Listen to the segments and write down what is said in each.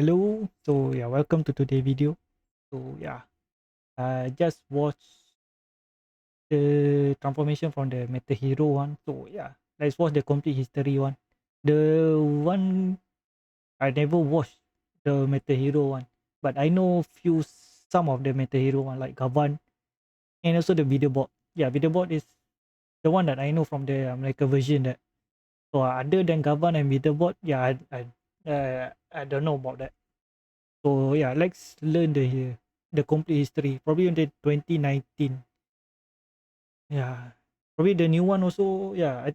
Hello. So yeah, welcome to today's video. So yeah, I just watched the transformation from the Metal Hero one. So yeah, let's watch the complete history one. The one I never watched the Metal Hero one, but I know some of the Metal Hero one like Gavan and also the video bot. Yeah, video bot is the one that I know from the American version. That so other than Gavan and video bot, yeah, I don't know about that. So yeah, let's learn the complete history. Probably in the 2019. Yeah, probably the new one also. Yeah,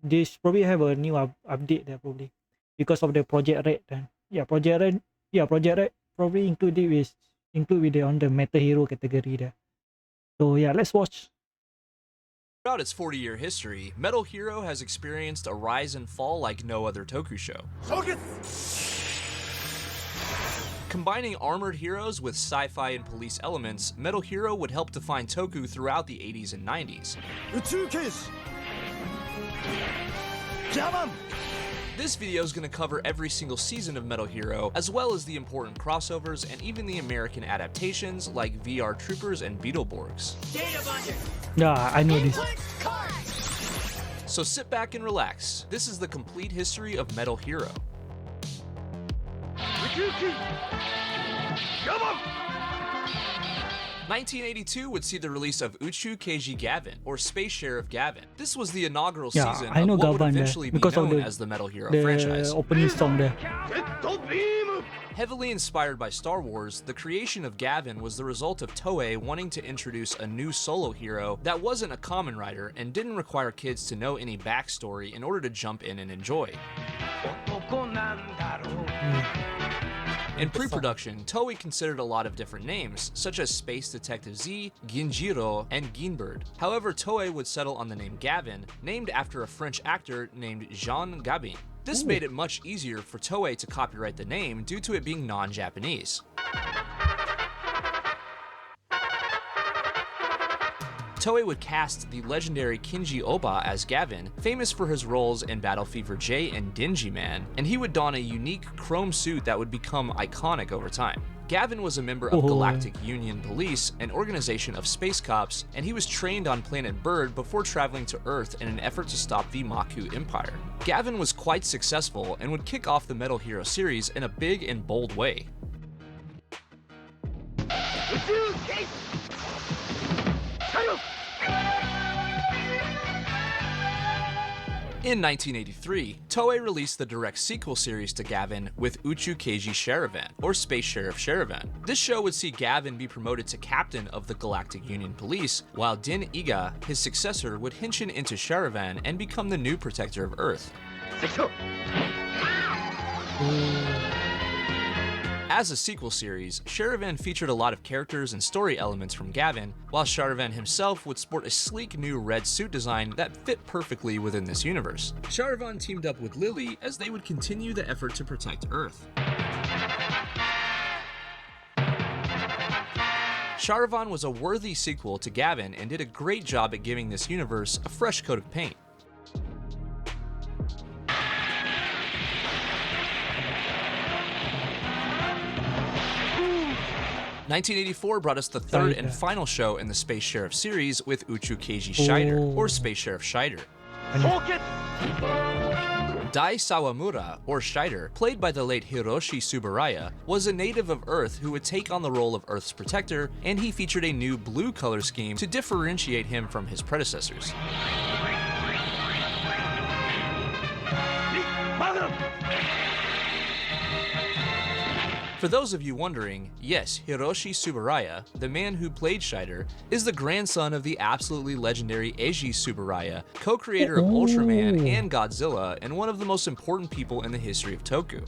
they probably have a new update there probably because of the Project Red. Then yeah, Project Red. Yeah, Project Red probably include with the on the Meta Hero category there. So yeah, let's watch. Throughout its 40-year history, Metal Hero has experienced a rise and fall like no other Toku show. Combining armored heroes with sci-fi and police elements, Metal Hero would help define Toku throughout the 80s and 90s. This video is going to cover every single season of Metal Hero, as well as the important crossovers and even the American adaptations like VR Troopers and Beetleborgs. Yeah, I know this. So sit back and relax. This is the complete history of Metal Hero. 1982 would see the release of Uchu Keiji Gavin, or Space Sheriff Gavin. This was the inaugural Yeah, season I know of what would Gavan there eventually be because of known the as the Metal Hero the franchise. opening song there. Heavily inspired by Star Wars, the creation of Gavin was the result of Toei wanting to introduce a new solo hero that wasn't a Kamen Rider and didn't require kids to know any backstory in order to jump in and enjoy. In pre-production, Toei considered a lot of different names, such as Space Detective Z, Ginjiro, and Ginbird. However, Toei would settle on the name Gavin, named after a French actor named Jean Gabin. This made it much easier for Toei to copyright the name due to it being non-Japanese. Toei would cast the legendary Kinji Oba as Gavin, famous for his roles in Battle Fever J and Dingy Man, and he would don a unique chrome suit that would become iconic over time. Gavin was a member of Galactic Union Police, an organization of space cops, and he was trained on planet Bird before traveling to Earth in an effort to stop the Maku Empire. Gavin was quite successful and would kick off the Metal Hero series in a big and bold way. In 1983, Toei released the direct sequel series to Gavin with Uchu Keiji Sharavan, or Space Sheriff Sharavan. This show would see Gavin be promoted to captain of the Galactic Union Police, while Din Iga, his successor, would henchman into Sharavan and become the new protector of Earth. As a sequel series, Sharavan featured a lot of characters and story elements from Gavin, while Sharavan himself would sport a sleek new red suit design that fit perfectly within this universe. Sharavan teamed up with Lily as they would continue the effort to protect Earth. Sharavan was a worthy sequel to Gavin and did a great job at giving this universe a fresh coat of paint. 1984 brought us the third and final show in the Space Sheriff series with Uchu Keiji Scheider, or Space Sheriff Scheider. Dai Sawamura, or Scheider, played by the late Hiroshi Tsuburaya, was a native of Earth who would take on the role of Earth's protector, and he featured a new blue color scheme to differentiate him from his predecessors. For those of you wondering, yes, Hiroshi Tsuburaya, the man who played Scheider, is the grandson of the absolutely legendary Eiji Tsuburaya, co-creator of Ultraman and Godzilla, and one of the most important people in the history of Toku.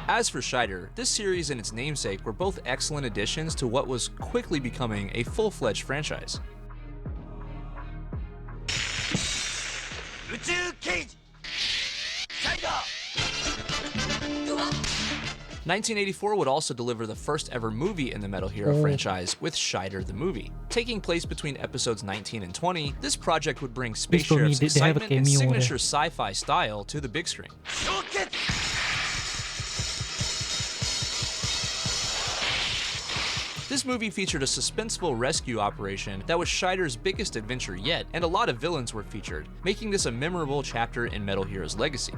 As for Scheider, this series and its namesake were both excellent additions to what was quickly becoming a full-fledged franchise. 1984 would also deliver the first ever movie in the Metal Hero Oh. franchise with Shider the Movie. Taking place between episodes 19 and 20, this project would bring Space told me Sheriff's they have a excitement and cameo there. signature sci-fi style to the big screen. This movie featured a suspenseful rescue operation that was Shider's biggest adventure yet, and a lot of villains were featured, making this a memorable chapter in Metal Hero's legacy.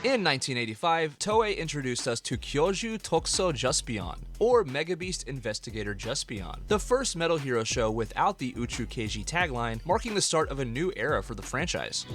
In 1985, Toei introduced us to Kyoju Tokuso Jaspion, or Mega Beast Investigator Jaspion, the first Metal Hero show without the Uchu Keiji tagline, marking the start of a new era for the franchise.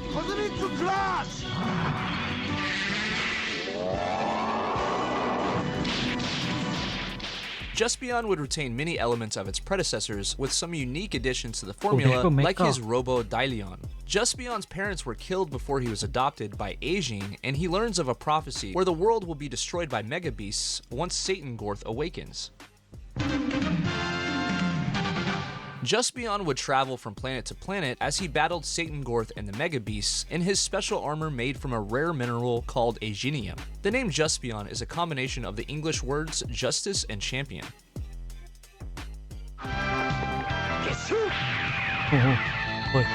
Jaspion would retain many elements of its predecessors, with some unique additions to the formula, Mecha. like his Robo Dailion. Jaspion's parents were killed before he was adopted by Aging, and he learns of a prophecy where the world will be destroyed by Mega Beasts once Satan Gorth awakens. Jaspion would travel from planet to planet as he battled Satan Gorth and the Mega Beasts in his special armor made from a rare mineral called Agenium. The name Jaspion is a combination of the English words justice and champion. Boy.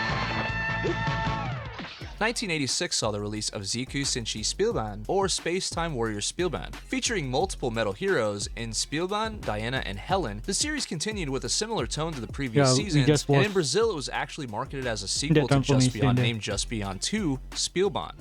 1986 saw the release of Ziku Senshi Spielban, or Space-Time Warrior Spielban. Featuring multiple Metal Heroes in Spielban, Diana, and Helen, the series continued with a similar tone to the previous Yeah, we seasons, just and in watched Brazil it was actually marketed as a sequel to transformation Jaspion there. named Jaspion 2, Spielban.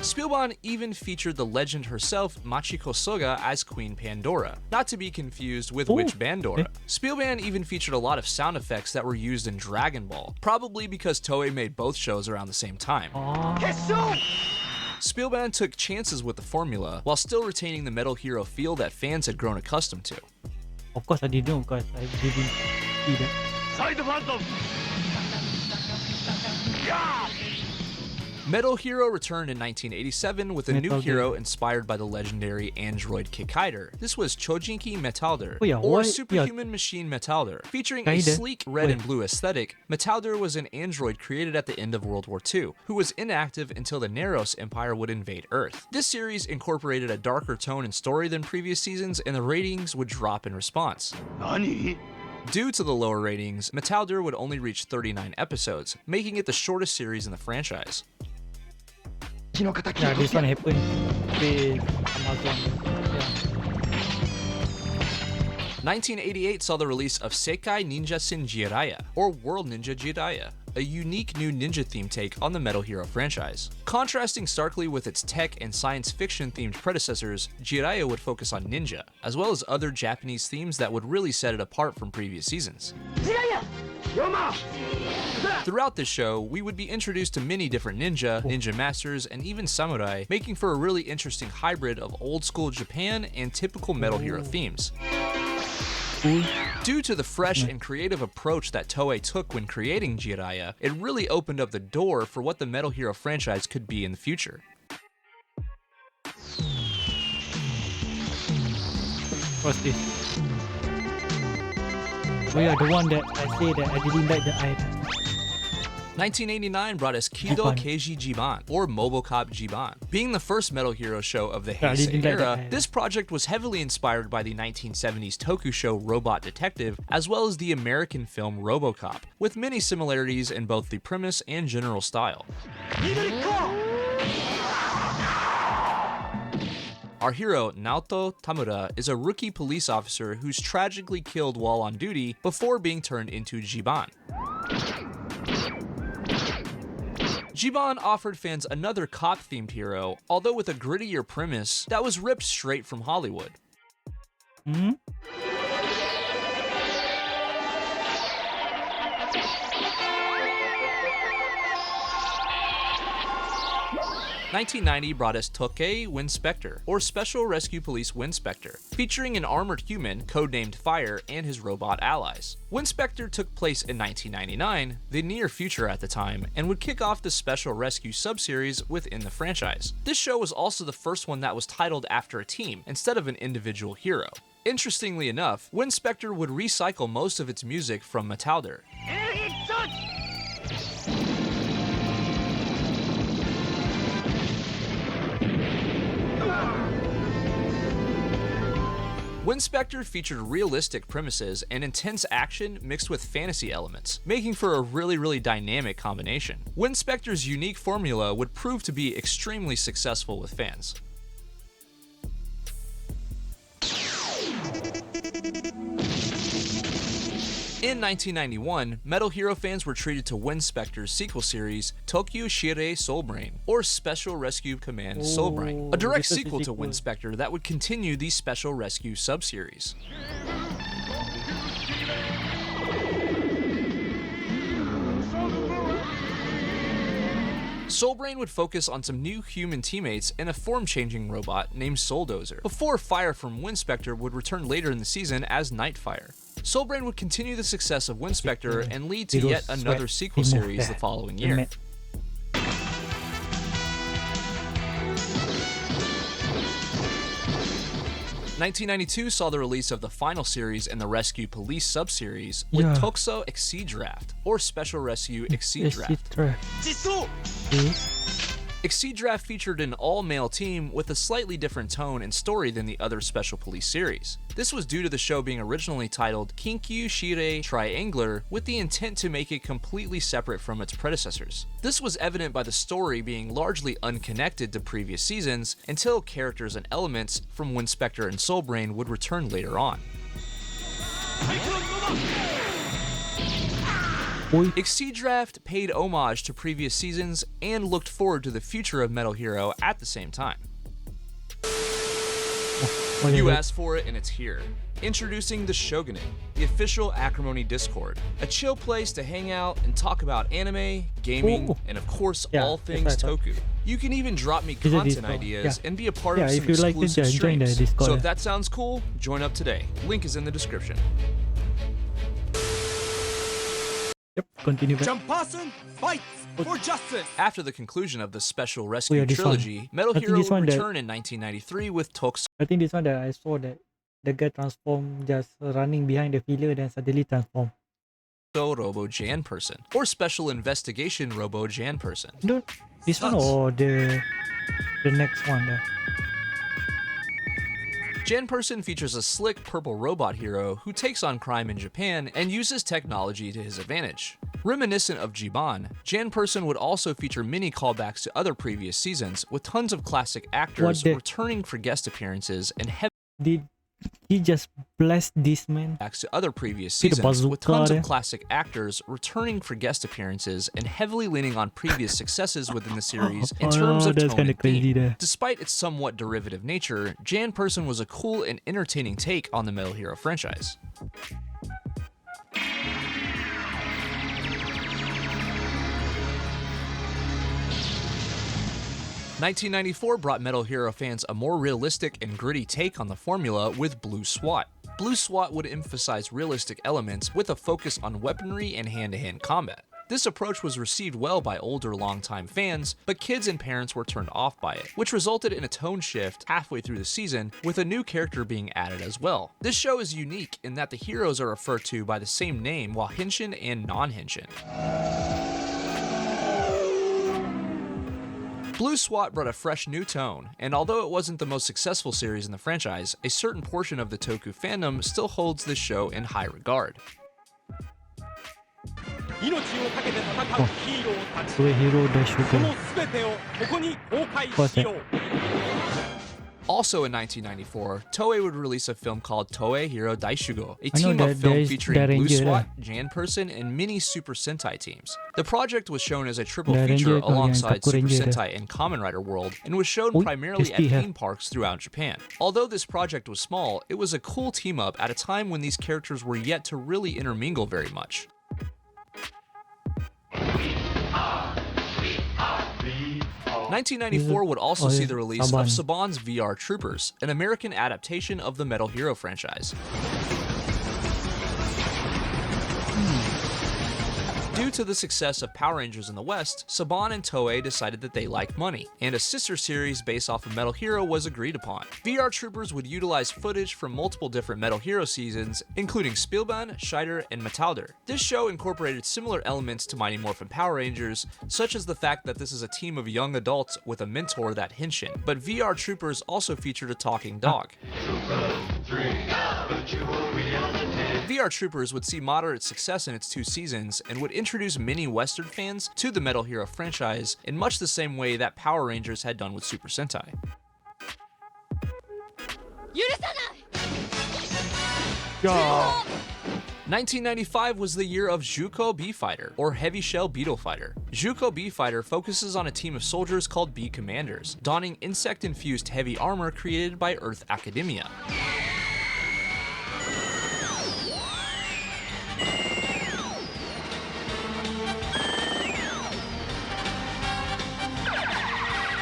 Spielban even featured the legend herself, Machiko Soga, as Queen Pandora, not to be confused with Ooh, Witch Bandora. okay. Spielban even featured a lot of sound effects that were used in Dragon Ball, probably because Toei made both shows around the same time. Spielban took chances with the formula, while still retaining the Metal Hero feel that fans had grown accustomed to. Of course, I didn't know because I didn't see that. Metal Hero returned in 1987 with a new Metal hero inspired by the legendary android Kikaider. This was Chojinki Metalder, Oh yeah, or why- Superhuman Machine Metalder. Featuring a Kaider? sleek red Wait. and blue aesthetic, Metalder was an android created at the end of World War II, who was inactive until the Neros Empire would invade Earth. This series incorporated a darker tone and story than previous seasons, and the ratings would drop in response. Due to the lower ratings, Metalder would only reach 39 episodes, making it the shortest series in the franchise. Yeah, this one happened with Amazon. Yeah. 1988 saw the release of Sekai Ninja Sin Jiraiya, or World Ninja Jiraiya, a unique new ninja theme take on the Metal Hero franchise. Contrasting starkly with its tech and science fiction themed predecessors, Jiraiya would focus on ninja, as well as other Japanese themes that would really set it apart from previous seasons. Throughout this show, we would be introduced to many different ninja, ninja masters, and even samurai, making for a really interesting hybrid of old school Japan and typical Metal Hero themes. Cool. Due to the fresh and creative approach that Toei took when creating Jiraiya, it really opened up the door for what the Metal Hero franchise could be in the future. What's this? Oh yeah, the one that I say that I didn't like the eye. 1989 brought us Kido Jiban. Keiji Jiban, or Mobocop Jiban. Being the first Metal Hero show of the Yeah, I Heisei didn't like era, that. this project was heavily inspired by the 1970s Toku show Robot Detective, as well as the American film Robocop, with many similarities in both the premise and general style. Our hero, Naoto Tamura, is a rookie police officer who's tragically killed while on duty before being turned into Jiban. Jiban offered fans another cop-themed hero, although with a grittier premise that was ripped straight from Hollywood. Hmm? 1990 brought us Tokei Winspector, or Special Rescue Police Winspector, featuring an armored human, codenamed Fire, and his robot allies. Winspector took place in 1999, the near future at the time, and would kick off the Special Rescue subseries within the franchise. This show was also the first one that was titled after a team, instead of an individual hero. Interestingly enough, Winspector would recycle most of its music from Metalder. Winspector featured realistic premises and intense action mixed with fantasy elements, making for a really dynamic combination. Winspector's unique formula would prove to be extremely successful with fans. In 1991, Metal Hero fans were treated to Winspector's sequel series, Tokyo Shirei Soulbrain, or Special Rescue Command Soulbrain, a direct this is a sequel to sequel. Winspector that would continue the Special Rescue sub-series. Soulbrain would focus on some new human teammates and a form-changing robot named Souldozer, before Fire from Winspector would return later in the season as Nightfire. Soulbrain would continue the success of Winspector and lead to yet another sequel series the following year. 1992 saw the release of the final series in the Rescue Police sub-series with Yeah. Tokuso Exceedraft, or Special Rescue Exceedraft. Exceedraft featured an all-male team with a slightly different tone and story than the other Special Police series. This was due to the show being originally titled Kinkyu Shirei Triangler, with the intent to make it completely separate from its predecessors. This was evident by the story being largely unconnected to previous seasons until characters and elements from Winspector and Soulbrain would return later on. Exceedraft paid homage to previous seasons and looked forward to the future of Metal Hero at the same time. You asked for it and it's here. Introducing the Shogunate, the official Acrimony Discord, a chill place to hang out and talk about anime, gaming, and of course Yeah, all things that's right. Toku. You can even drop me a content Discord, ideas yeah. and be a part Yeah, of some if you like it, exclusive join the streams. Discord, So yeah. if that sounds cool, join up today. Link is in the description. Yep, continue back. Jump person fights for justice. After the conclusion of the Special Rescue yeah, this one. trilogy, Metal I think Hero this would one that- return in 1993 with Tokuso I think this one that I saw that the guy transform just running behind the filler then suddenly transform. Robo Jan Person, or Special Investigation Robo Jan Person. No, this one or the next one there. Jan Person features a slick purple robot hero who takes on crime in Japan and uses technology to his advantage. Reminiscent of Jiban, Jan Person would also feature many callbacks to other previous seasons, with tons of classic actors the- returning for guest appearances and heavy Did he just bless this man? callbacks to other previous See the seasons, with bazooka tons there? of classic actors returning for guest appearances and heavily leaning on previous successes within the series in terms of that's tone kind and of crazy theme. there. Despite its somewhat derivative nature, Jan Person was a cool and entertaining take on the Metal Hero franchise. "1994 brought Metal Hero fans a more realistic and gritty take on the formula with Blue SWAT. Blue SWAT would emphasize realistic elements with a focus on weaponry and hand-to-hand combat. This approach was received well by older longtime fans, but kids and parents were turned off by it, which resulted in a tone shift halfway through the season, with a new character being added as well. This show is unique in that the heroes are referred to by the same name while Henshin and non-Henshin. Blue SWAT brought a fresh new tone, and although it wasn't the most successful series in the franchise, a certain portion of the Toku fandom still holds this show in high regard. 命をかけて戦うヒーローたち。 Sue Hero the その Sugar. 全てをここに公開 What's し that? よう。 Also in 1994, Toei would release a film called Toei Hero Daishugo, a I know team-up that film there's featuring the Blue Ranger SWAT, there. Jan Person, and many Super Sentai teams. The project was shown as a triple The feature Ranger, alongside Kaku Super Ranger. Sentai and Kamen Rider World, and was shown Oi, primarily at ST here. theme parks throughout Japan. Although this project was small, it was a cool team-up at a time when these characters were yet to really intermingle very much. 1994 would also Oh, see yeah, the release Saban. of Saban's VR Troopers, an American adaptation of the Metal Hero franchise. Due to the success of Power Rangers in the West, Saban and Toei decided that they liked money, and a sister series based off of Metal Hero was agreed upon. VR Troopers would utilize footage from multiple different Metal Hero seasons, including Spielban, Scheider, and Metalder. This show incorporated similar elements to Mighty Morphin Power Rangers, such as the fact that this is a team of young adults with a mentor, that Henshin, but VR Troopers also featured a talking dog. VR Troopers would see moderate success in its 2 seasons and would introduce many Western fans to the Metal Hero franchise in much the same way that Power Rangers had done with Super Sentai. 許さない Yeah. 1995 was the year of Juko B Fighter, or Heavy Shell Beetle Fighter. Juko B Fighter focuses on a team of soldiers called B Commanders, donning insect-infused heavy armor created by Earth Academia.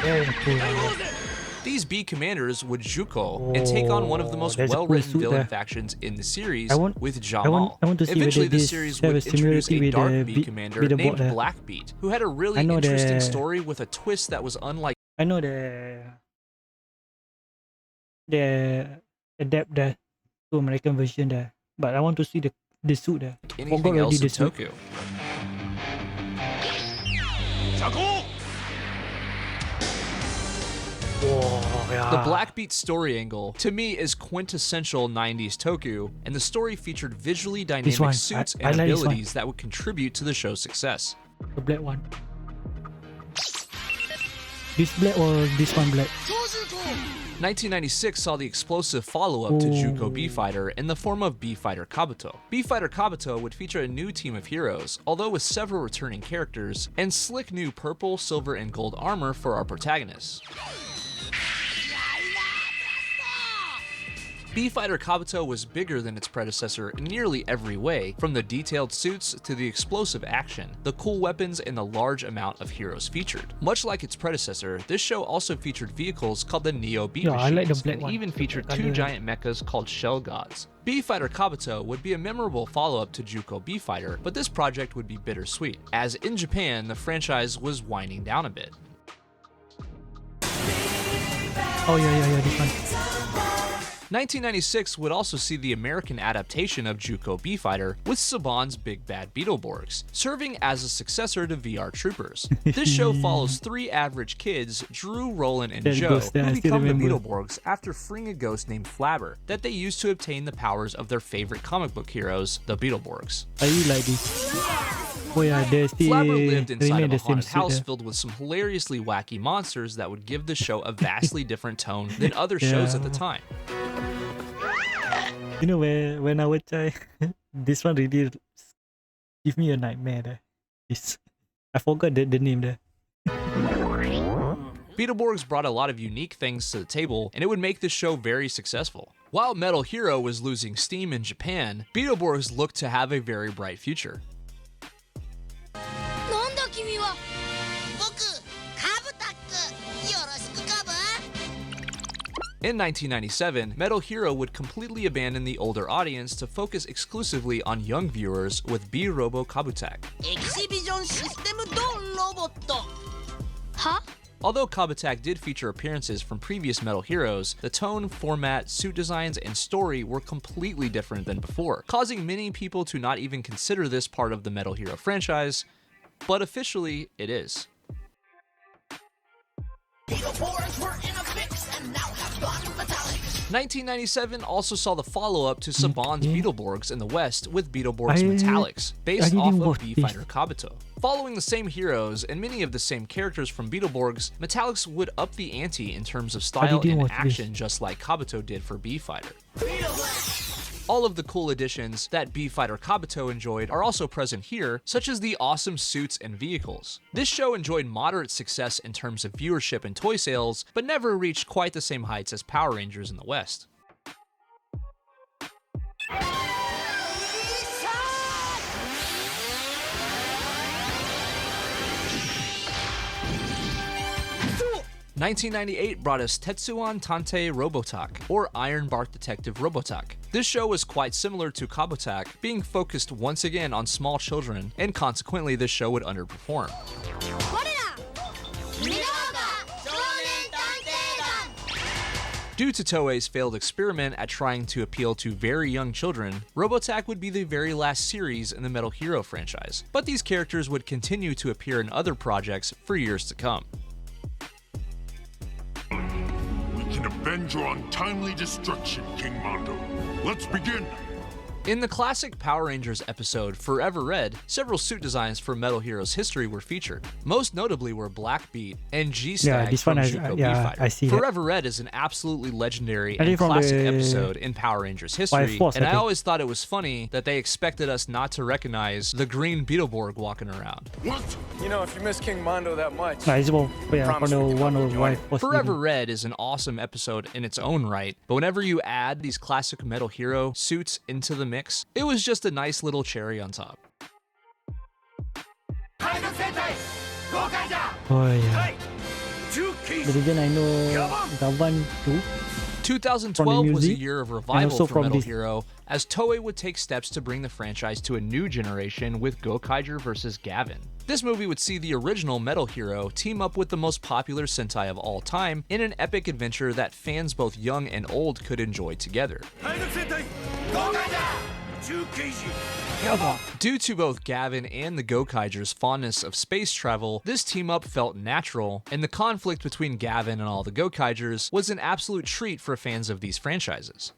Very cool. These B Commanders would Juko and take on one of the most there's a cool well-written suit villain there. factions in the series I want- with I Jamal. want to see Eventually, whether the this series have would a introduce similarity a with dark the B Commander with the named bot there. Blackbeat, who had a really I know interesting the- story with a twist that was unlike I know the adapt the to American version there, but I want to see the suit there. anything Forgot else already in the suit. Toku. 車高 Whoa, yeah. The Blackbeat story angle, to me, is quintessential 90s Toku, and the story featured visually dynamic one. suits I and like this one. abilities that would contribute to the show's success. The black one. This black or this one black? 1996 saw the explosive follow-up to Juko B Fighter in the form of B Fighter Kabuto. B Fighter Kabuto would feature a new team of heroes, although with several returning characters, and slick new purple, silver, and gold armor for our protagonists. B Fighter Kabuto was bigger than its predecessor in nearly every way, from the detailed suits to the explosive action, the cool weapons, and the large amount of heroes featured. Much like its predecessor, this show also featured vehicles called the Neo Beat Yeah, I Machines, like the black and one. even featured I 2 do. giant mechas called Shell Gods. B Fighter Kabuto would be a memorable follow-up to Juko B Fighter, but this project would be bittersweet, as in Japan, the franchise was winding down a bit. Oh yeah, this one. 1996 would also see the American adaptation of Juko B Fighter with Saban's Big Bad Beetleborgs, serving as a successor to VR Troopers. This show follows 3 average kids, Drew, Roland, and That Joe, ghost, yeah, I who still become the remember. Beetleborgs after freeing a ghost named Flabber that they use to obtain the powers of their favorite comic book heroes, the Beetleborgs. I really like this. Oh yeah, they still Flabber lived inside remain of the a same haunted suit house there. filled with some hilariously wacky monsters that would give the show a vastly different tone than other shows at the Yeah. time. You know, when I was child, this one really give me a nightmare there. This, I forgot the name there. Beetleborgs brought a lot of unique things to the table, and it would make this show very successful. While Metal Hero was losing steam in Japan, Beetleborgs looked to have a very bright future. なんだ君は僕カブタックよろしくカブ In 1997, Metal Hero would completely abandon the older audience to focus exclusively on young viewers with B-Robo Kabutak. エキシビジョンシステムドロボットは Although Kabutak did feature appearances from previous Metal Heroes, the tone, format, suit designs, and story were completely different than before, causing many people to not even consider this part of the Metal Hero franchise, but officially it is. 1997 also saw the follow-up to Saban's Beetleborgs in the West with Beetleborgs Metallics, based I off didn't of watch B this. Fighter Kabuto. Following the same heroes and many of the same characters from Beetleborgs, Metallics would up the ante in terms of style didn't and watch this. action, just like Kabuto did for B Fighter. All of the cool additions that B Fighter Kabuto enjoyed are also present here, such as the awesome suits and vehicles. This show enjoyed moderate success in terms of viewership and toy sales, but never reached quite the same heights as Power Rangers in the West. 1998 brought us Tetsuan Tante Robotak, or Iron Bark Detective Robotak. This show was quite similar to Kabutak, being focused once again on small children, and consequently this show would underperform. 我ら夢の少年探偵団 Due to Toei's failed experiment at trying to appeal to very young children, Robotak would be the very last series in the Metal Hero franchise, but these characters would continue to appear in other projects for years to come. We can avenge your untimely destruction, King Mondo. Let's begin! In the classic Power Rangers episode Forever Red, several suit designs from Metal Heroes history were featured. Most notably were Blackbeat and G-Stag this from one Zuko I B-Fighter. see that. Forever Red is an absolutely legendary I and think from classic the episode in Power Rangers history, Force, and I I think. always thought it was funny that they expected us not to recognize the green Beetleborg walking around. What? You know, if you miss King Mondo that much, Nah, it's from Promise the we can one help of you why join. was Forever Red is an awesome episode in its own right, but whenever you add these classic Metal Hero suits into the mix, it was just a nice little cherry on top. Oh yeah. The reason I know Gavan too. 2012 was a music, year of and revival also for from Metal this- Hero, as Toei would take steps to bring the franchise to a new generation with Gokaiger vs. Gavin. This movie would see the original Metal Hero team up with the most popular Sentai of all time in an epic adventure that fans both young and old could enjoy together. Due to both Gavin and the Gokaiger's fondness of space travel, this team up felt natural, and the conflict between Gavin and all the Gokaigers was an absolute treat for fans of these franchises.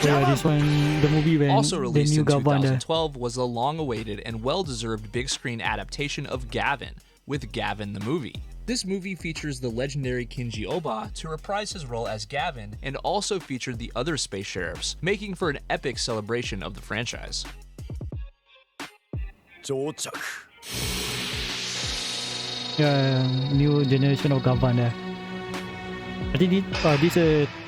Oh, yeah, this one, the movie when Also the released new in Gavan there. 2012 was the long-awaited and well-deserved big screen adaptation of Gavin, with Gavin the Movie. This movie features the legendary Kinji Oba to reprise his role as Gavin, and also featured the other space sheriffs, making for an epic celebration of the franchise. Yeah, new generation of Gavan there. I think this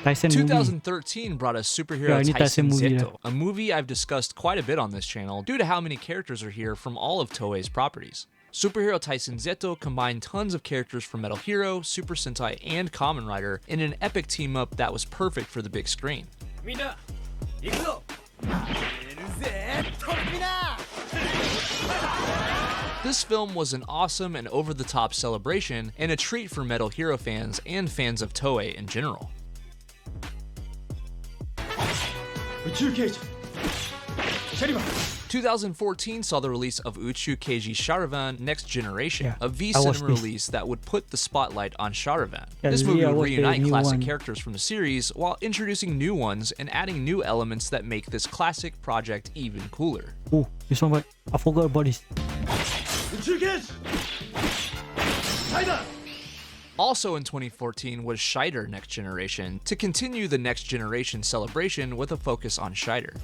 Tyson movie. 2013 brought us Superhero Yeah, I need Tyson Tyson movie, Zeto, a movie I've discussed quite a bit on this channel due to how many characters are here from all of Toei's properties. Superhero Tyson Zeto combined tons of characters from Metal Hero, Super Sentai, and Kamen Rider in an epic team-up that was perfect for the big screen. みんな行くぞ出るぜトルピナ This film was an awesome and over-the-top celebration and a treat for Metal Hero fans and fans of Toei in general. 宇宙刑事シャリバン 2014 saw the release of Uchu Keiji Charivan Next Generation, Yeah, a V I watched cinema this. release that would put the spotlight on Charivan. Yeah, This this movie year I would watched the reunite new classic one. characters from the series while introducing new ones and adding new elements that make this classic project even cooler. Oh, this one, but I forgot about this. 宇宙刑事サイダー Also in 2014 was Shider Next Generation, to continue the Next Generation celebration with a focus on Shider.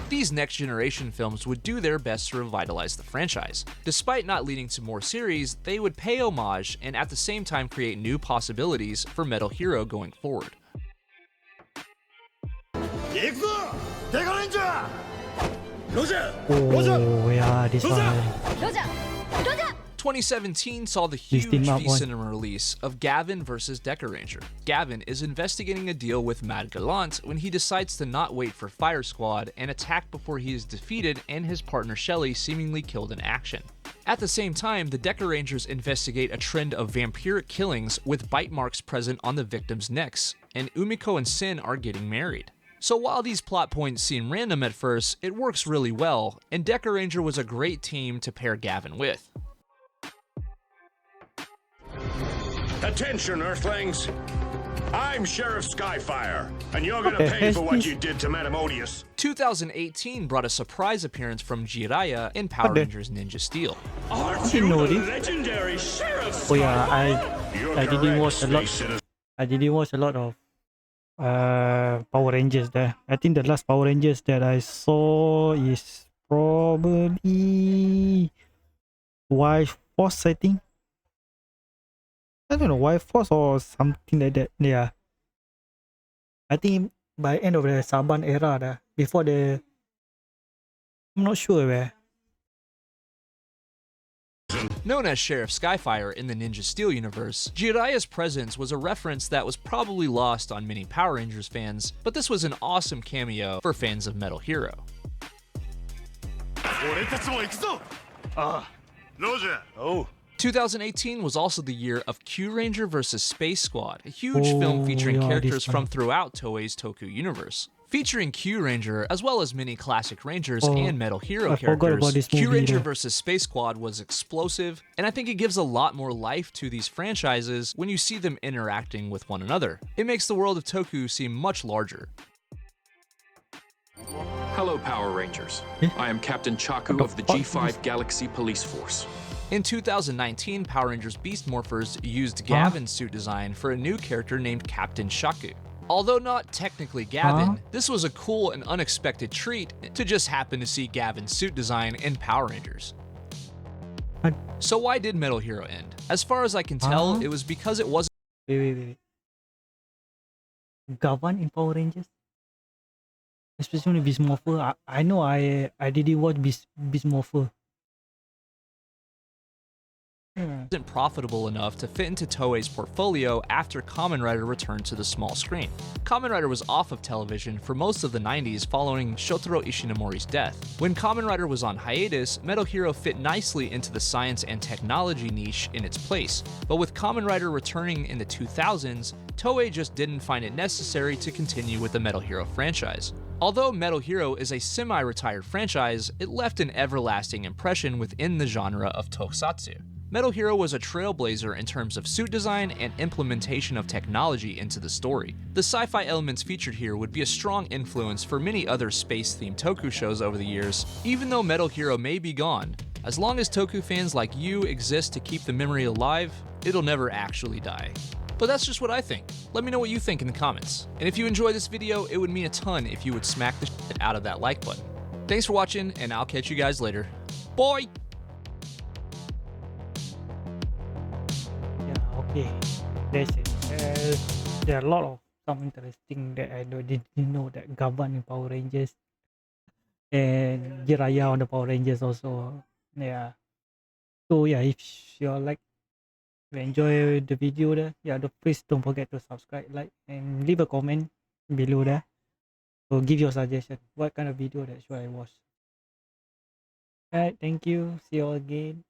These Next Generation films would do their best to revitalize the franchise. Despite not leading to more series, they would pay homage and at the same time create new possibilities for Metal Hero going forward. 行くぞデカレンジャーロジャーロジャー Oh yeah, this one. ロジャーロジャー 2017 saw the This huge team up one. V-Cinema release of Gavin vs. Deca Ranger. Gavin is investigating a deal with Mad Gallant when he decides to not wait for Fire Squad and attack before he is defeated and his partner Shelly seemingly killed in action. At the same time, the Deca Rangers investigate a trend of vampiric killings with bite marks present on the victims' necks, and Umiko and Sin are getting married. So while these plot points seem random at first, it works really well, and Deca Ranger was a great team to pair Gavin with. Attention, Earthlings! I'm Sheriff Skyfire, and you're gonna Okay, pay for what this- you did to Madame Odious. 2018 brought a surprise appearance from Jiraiya in Power Okay. Rangers Ninja Steel. Aren't didn't you know the this. legendary Sheriff Oh yeah, Skyfire? You're I didn't correct, watch a lot. Space Citizen. I didn't watch a lot of Power Rangers there. I think the last Power Rangers that I saw is probably Y Force, I think. I don't know, Y Force or something like that. Yeah. I think by end of the Saban era dah. Before the, I'm not sure where. Known as Sheriff Skyfire in the Ninja Steel universe, Jiraya's presence was a reference that was probably lost on many Power Rangers fans, but this was an awesome cameo for fans of Metal Hero. 俺たちも行くぞああロジャーおう 2018 was also the year of Q Ranger vs. Space Squad, a huge film featuring yeah, characters this from one. throughout Toei's Toku universe. Featuring Q Ranger, as well as many classic Rangers Oh, and Metal Hero I forgot about characters, this Q movie Ranger there. vs. Space Squad was explosive, and I think it gives a lot more life to these franchises when you see them interacting with one another. It makes the world of Toku seem much larger. Hello, Power Rangers. Eh? I am Captain Chaku What the of the fuck is G5 this? Galaxy Police Force. In 2019, Power Rangers Beast Morphers used Gavin's suit design for a new character named Captain Shaku. Although not technically Gavin, this was a cool and unexpected treat to just happen to see Gavin's suit design in Power Rangers. What? So why did Metal Hero end? As far as I can tell, Huh? it was because it wasn't Wait. Gavan in Power Rangers? Especially Beast Morpher. I know I didn't watch Beast Morpher. profitable enough to fit into Toei's portfolio after Kamen Rider returned to the small screen. Kamen Rider was off of television for most of the 90s following Shotaro Ishinomori's death. When Kamen Rider was on hiatus, Metal Hero fit nicely into the science and technology niche in its place, but with Kamen Rider returning in the 2000s, Toei just didn't find it necessary to continue with the Metal Hero franchise. Although Metal Hero is a semi-retired franchise, it left an everlasting impression within the genre of tokusatsu. Metal Hero was a trailblazer in terms of suit design and implementation of technology into the story. The sci-fi elements featured here would be a strong influence for many other space-themed Toku shows over the years. Even though Metal Hero may be gone, as long as Toku fans like you exist to keep the memory alive, it'll never actually die. But that's just what I think. Let me know what you think in the comments. And if you enjoyed this video, it would mean a ton if you would smack the shit out of that like button. Thanks for watching, and I'll catch you guys later. Bye! Yeah, okay. That's it. There are a lot of some interesting that I didn't know, that Gavan in Power Rangers and Jiraiya on the Power Rangers also. Yeah. So yeah, if you like, you enjoy the video there, yeah, please don't forget to subscribe, like, and leave a comment below there. So give your suggestion. What kind of video that should I watch? Alright, thank you. See you all again.